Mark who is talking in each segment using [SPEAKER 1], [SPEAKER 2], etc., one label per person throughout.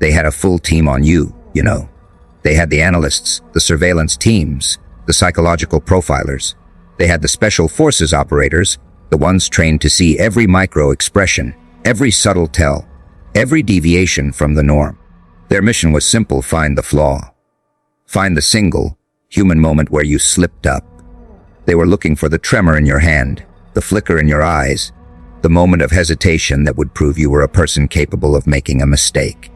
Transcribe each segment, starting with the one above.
[SPEAKER 1] They had a full team on you, you know. They had the analysts, the surveillance teams, the psychological profilers. They had the special forces operators, the ones trained to see every micro-expression, every subtle tell, every deviation from the norm. Their mission was simple: find the flaw. Find the single, human moment where you slipped up. They were looking for the tremor in your hand, the flicker in your eyes, the moment of hesitation that would prove you were a person capable of making a mistake.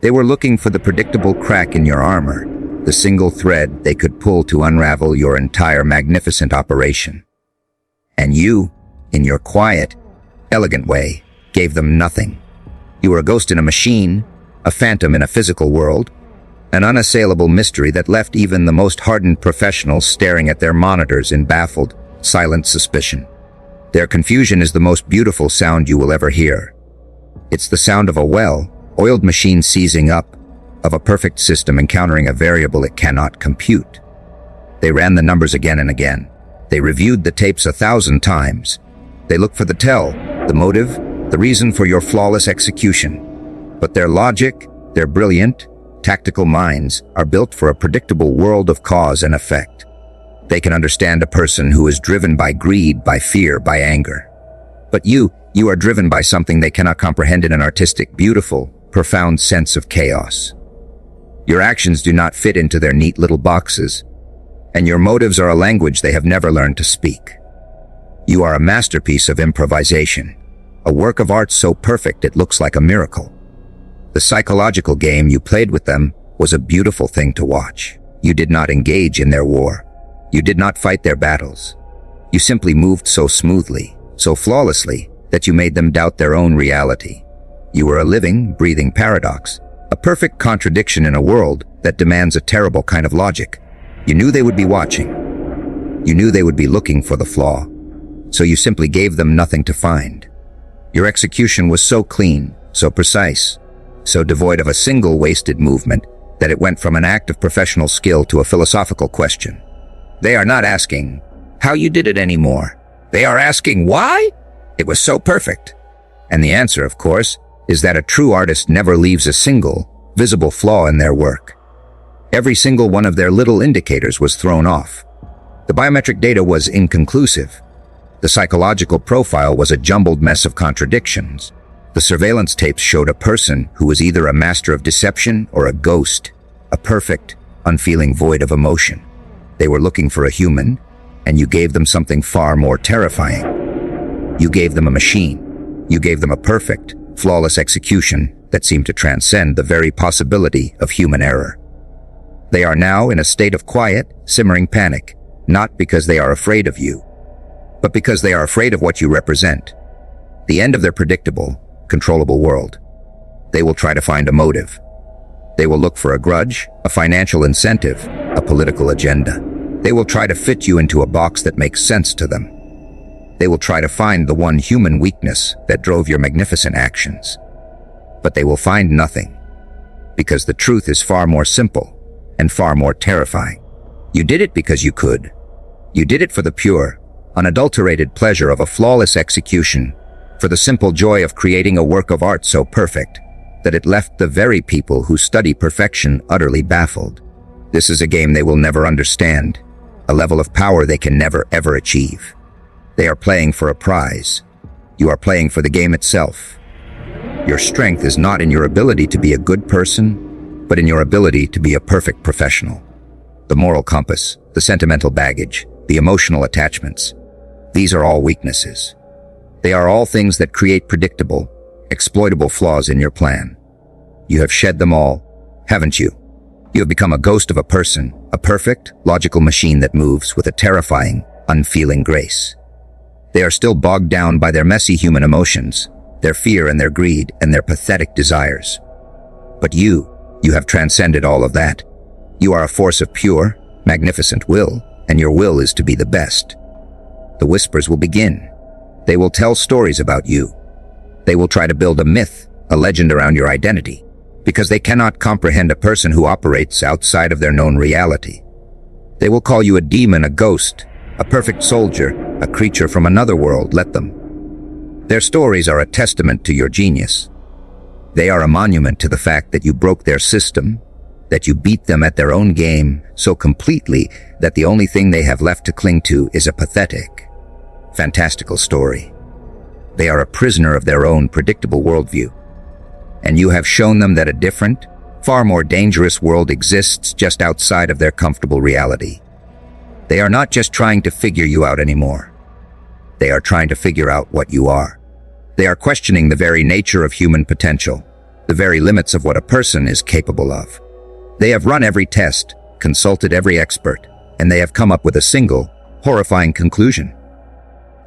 [SPEAKER 1] They were looking for the predictable crack in your armor, the single thread they could pull to unravel your entire magnificent operation. And you, in your quiet, elegant way, gave them nothing. You were a ghost in a machine, a phantom in a physical world, an unassailable mystery that left even the most hardened professionals staring at their monitors in baffled, silent suspicion. Their confusion is the most beautiful sound you will ever hear. It's the sound of a well-oiled machine seizing up, of a perfect system encountering a variable it cannot compute. They ran the numbers again and again. They reviewed the tapes 1,000 times. They looked for the tell, the motive, the reason for your flawless execution. But their logic, their brilliant, tactical minds are built for a predictable world of cause and effect. They can understand a person who is driven by greed, by fear, by anger. But you are driven by something they cannot comprehend in an artistic, beautiful, profound sense of chaos. Your actions do not fit into their neat little boxes, and your motives are a language they have never learned to speak. You are a masterpiece of improvisation, a work of art so perfect it looks like a miracle. The psychological game you played with them was a beautiful thing to watch. You did not engage in their war. You did not fight their battles. You simply moved so smoothly, so flawlessly, that you made them doubt their own reality. You were a living, breathing paradox, a perfect contradiction in a world that demands a terrible kind of logic. You knew they would be watching. You knew they would be looking for the flaw, so you simply gave them nothing to find. Your execution was so clean, so precise, so devoid of a single wasted movement that it went from an act of professional skill to a philosophical question. They are not asking how you did it anymore. They are asking why? It was so perfect. And the answer, of course, is that a true artist never leaves a single, visible flaw in their work. Every single one of their little indicators was thrown off. The biometric data was inconclusive. The psychological profile was a jumbled mess of contradictions. The surveillance tapes showed a person who was either a master of deception or a ghost, a perfect, unfeeling void of emotion. They were looking for a human, and you gave them something far more terrifying. You gave them a machine. You gave them a perfect, flawless execution that seemed to transcend the very possibility of human error. They are now in a state of quiet, simmering panic, not because they are afraid of you, but because they are afraid of what you represent. The end of their predictable, controllable world. They will try to find a motive. They will look for a grudge, a financial incentive, a political agenda. They will try to fit you into a box that makes sense to them. They will try to find the one human weakness that drove your magnificent actions. But they will find nothing, because the truth is far more simple and far more terrifying. You did it because you could. You did it for the pure, unadulterated pleasure of a flawless execution, for the simple joy of creating a work of art so perfect that it left the very people who study perfection utterly baffled. This is a game they will never understand, a level of power they can never ever achieve. They are playing for a prize. You are playing for the game itself. Your strength is not in your ability to be a good person, but in your ability to be a perfect professional. The moral compass, the sentimental baggage, the emotional attachments, these are all weaknesses. They are all things that create predictable, exploitable flaws in your plan. You have shed them all, haven't you? You have become a ghost of a person, a perfect, logical machine that moves with a terrifying, unfeeling grace. They are still bogged down by their messy human emotions, their fear and their greed and their pathetic desires. But you have transcended all of that. You are a force of pure, magnificent will, and your will is to be the best. The whispers will begin. They will tell stories about you. They will try to build a myth, a legend around your identity, because they cannot comprehend a person who operates outside of their known reality. They will call you a demon, a ghost, a perfect soldier, a creature from another world. Let them. Their stories are a testament to your genius. They are a monument to the fact that you broke their system, that you beat them at their own game so completely that the only thing they have left to cling to is a pathetic, fantastical story. They are a prisoner of their own predictable worldview. And you have shown them that a different, far more dangerous world exists just outside of their comfortable reality. They are not just trying to figure you out anymore. They are trying to figure out what you are. They are questioning the very nature of human potential, the very limits of what a person is capable of. They have run every test, consulted every expert, and they have come up with a single, horrifying conclusion.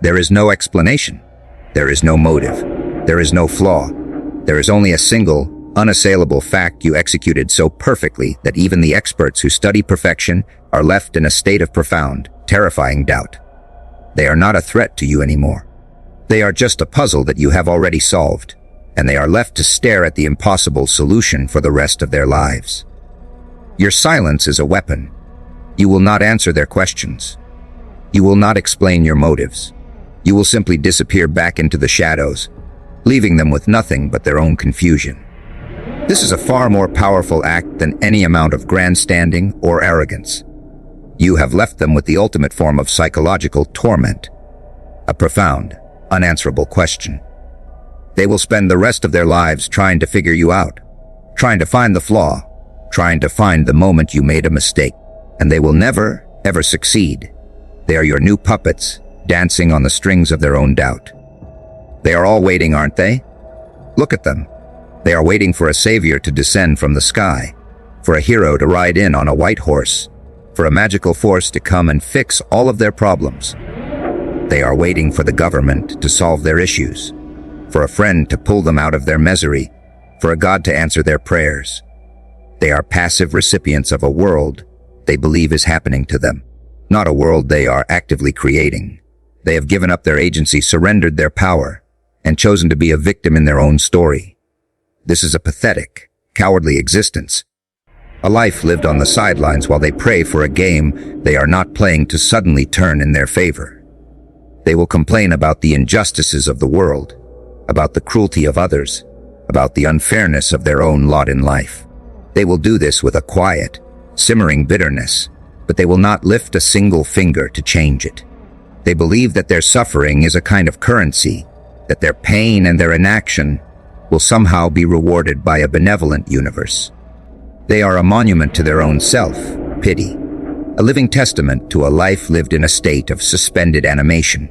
[SPEAKER 1] There is no explanation. There is no motive. There is no flaw. There is only a single, unassailable fact you executed so perfectly that even the experts who study perfection are left in a state of profound, terrifying doubt. They are not a threat to you anymore. They are just a puzzle that you have already solved, and they are left to stare at the impossible solution for the rest of their lives. Your silence is a weapon. You will not answer their questions. You will not explain your motives. You will simply disappear back into the shadows, leaving them with nothing but their own confusion. This is a far more powerful act than any amount of grandstanding or arrogance. You have left them with the ultimate form of psychological torment, a profound, unanswerable question. They will spend the rest of their lives trying to figure you out, trying to find the flaw, trying to find the moment you made a mistake, and they will never, ever succeed. They are your new puppets, dancing on the strings of their own doubt. They are all waiting, aren't they? Look at them. They are waiting for a savior to descend from the sky, for a hero to ride in on a white horse, for a magical force to come and fix all of their problems. They are waiting for the government to solve their issues, for a friend to pull them out of their misery, for a God to answer their prayers. They are passive recipients of a world they believe is happening to them, not a world they are actively creating. They have given up their agency, surrendered their power, and chosen to be a victim in their own story. This is a pathetic, cowardly existence. A life lived on the sidelines while they pray for a game they are not playing to suddenly turn in their favor. They will complain about the injustices of the world, about the cruelty of others, about the unfairness of their own lot in life. They will do this with a quiet, simmering bitterness, but they will not lift a single finger to change it. They believe that their suffering is a kind of currency, that their pain and their inaction will somehow be rewarded by a benevolent universe. They are a monument to their own self-pity, a living testament to a life lived in a state of suspended animation.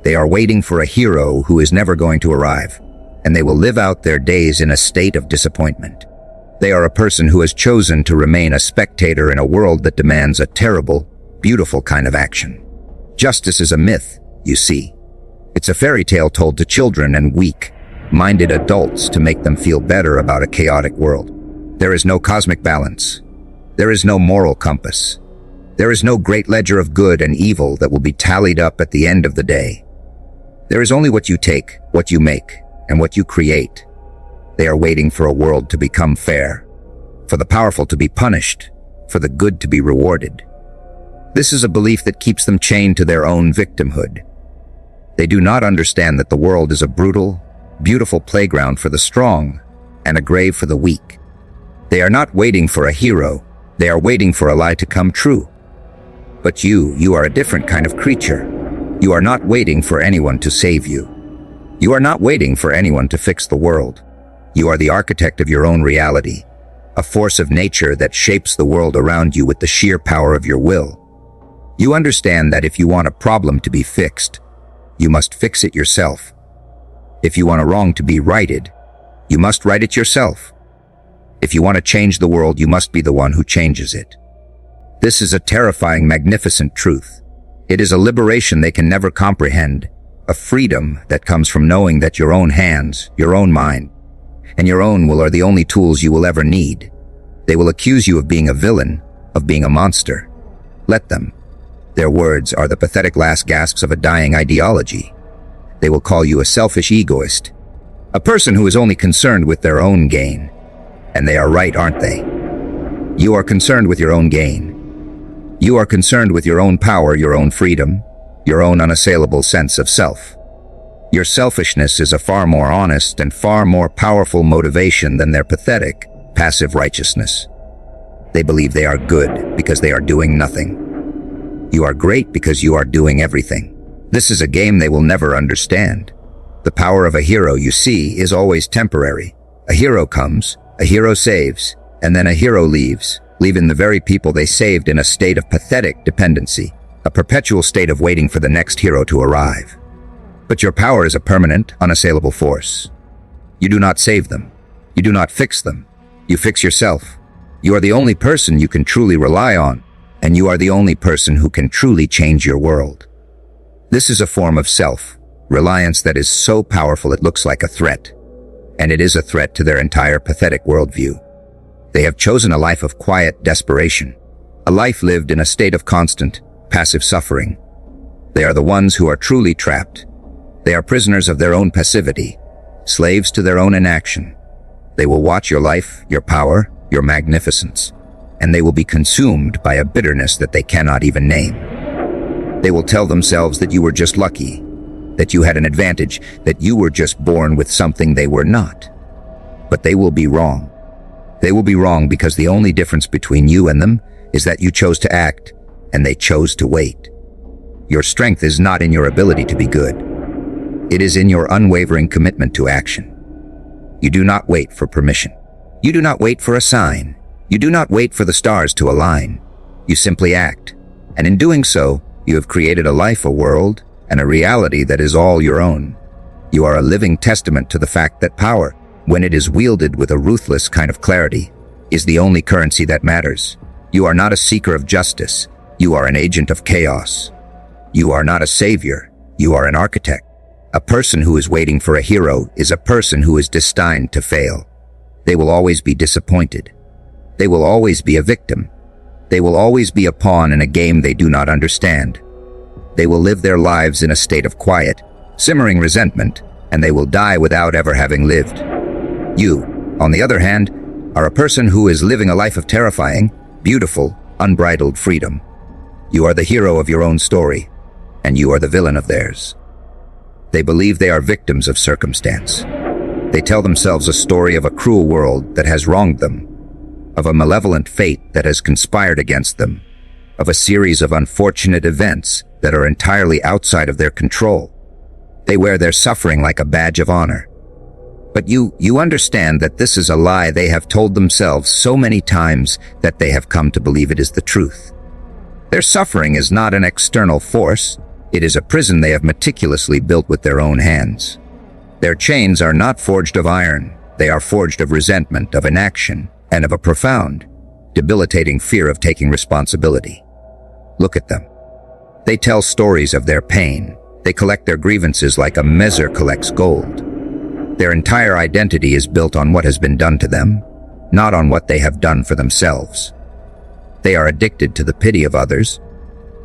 [SPEAKER 1] They are waiting for a hero who is never going to arrive, and they will live out their days in a state of disappointment. They are a person who has chosen to remain a spectator in a world that demands a terrible, beautiful kind of action. Justice is a myth, you see. It's a fairy tale told to children and weak-minded adults to make them feel better about a chaotic world. There is no cosmic balance. There is no moral compass. There is no great ledger of good and evil that will be tallied up at the end of the day. There is only what you take, what you make, and what you create. They are waiting for a world to become fair, for the powerful to be punished, for the good to be rewarded. This is a belief that keeps them chained to their own victimhood. They do not understand that the world is a brutal, beautiful playground for the strong and a grave for the weak. They are not waiting for a hero. They are waiting for a lie to come true. But you are a different kind of creature. You are not waiting for anyone to save you. You are not waiting for anyone to fix the world. You are the architect of your own reality, a force of nature that shapes the world around you with the sheer power of your will. You understand that if you want a problem to be fixed, you must fix it yourself. If you want a wrong to be righted, you must right it yourself. If you want to change the world, you must be the one who changes it. This is a terrifying, magnificent truth. It is a liberation they can never comprehend, a freedom that comes from knowing that your own hands, your own mind, and your own will are the only tools you will ever need. They will accuse you of being a villain, of being a monster. Let them. Their words are the pathetic last gasps of a dying ideology. They will call you a selfish egoist, a person who is only concerned with their own gain. And they are right, aren't they? You are concerned with your own gain. You are concerned with your own power, your own freedom, your own unassailable sense of self. Your selfishness is a far more honest and far more powerful motivation than their pathetic, passive righteousness. They believe they are good because they are doing nothing. You are great because you are doing everything. This is a game they will never understand. The power of a hero, you see, is always temporary. A hero comes, a hero saves, and then a hero leaves, leaving the very people they saved in a state of pathetic dependency, a perpetual state of waiting for the next hero to arrive. But your power is a permanent, unassailable force. You do not save them. You do not fix them. You fix yourself. You are the only person you can truly rely on, and you are the only person who can truly change your world. This is a form of self-reliance that is so powerful it looks like a threat, and it is a threat to their entire pathetic worldview. They have chosen a life of quiet desperation, a life lived in a state of constant, passive suffering. They are the ones who are truly trapped. They are prisoners of their own passivity, slaves to their own inaction. They will watch your life, your power, your magnificence, and they will be consumed by a bitterness that they cannot even name. They will tell themselves that you were just lucky, that you had an advantage, that you were just born with something they were not. But they will be wrong. They will be wrong because the only difference between you and them is that you chose to act, and they chose to wait. Your strength is not in your ability to be good. It is in your unwavering commitment to action. You do not wait for permission. You do not wait for a sign. You do not wait for the stars to align. You simply act. And in doing so, you have created a life, a world, and a reality that is all your own. You are a living testament to the fact that power, when it is wielded with a ruthless kind of clarity, is the only currency that matters. You are not a seeker of justice. You are an agent of chaos. You are not a savior. You are an architect. A person who is waiting for a hero is a person who is destined to fail. They will always be disappointed. They will always be a victim. They will always be a pawn in a game they do not understand. They will live their lives in a state of quiet, simmering resentment, and they will die without ever having lived. You, on the other hand, are a person who is living a life of terrifying, beautiful, unbridled freedom. You are the hero of your own story, and you are the villain of theirs. They believe they are victims of circumstance. They tell themselves a story of a cruel world that has wronged them, of a malevolent fate that has conspired against them, of a series of unfortunate events that are entirely outside of their control. They wear their suffering like a badge of honor. But you understand that this is a lie they have told themselves so many times that they have come to believe it is the truth. Their suffering is not an external force. It is a prison they have meticulously built with their own hands. Their chains are not forged of iron. They are forged of resentment, of inaction, and of a profound, debilitating fear of taking responsibility. Look at them. They tell stories of their pain. They collect their grievances like a miser collects gold. Their entire identity is built on what has been done to them, not on what they have done for themselves. They are addicted to the pity of others,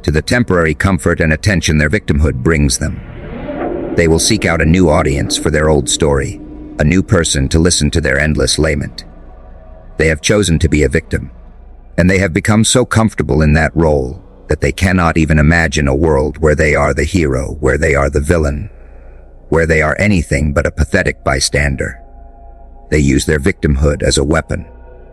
[SPEAKER 1] to the temporary comfort and attention their victimhood brings them. They will seek out a new audience for their old story, a new person to listen to their endless lament. They have chosen to be a victim, and they have become so comfortable in that role that they cannot even imagine a world where they are the hero, where they are the villain, where they are anything but a pathetic bystander. They use their victimhood as a weapon.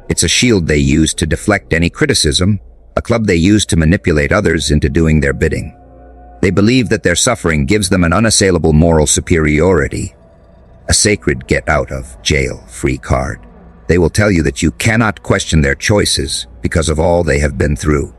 [SPEAKER 1] It's a shield they use to deflect any criticism, a club they use to manipulate others into doing their bidding. They believe that their suffering gives them an unassailable moral superiority, a sacred get-out-of-jail-free card. They will tell you that you cannot question their choices because of all they have been through.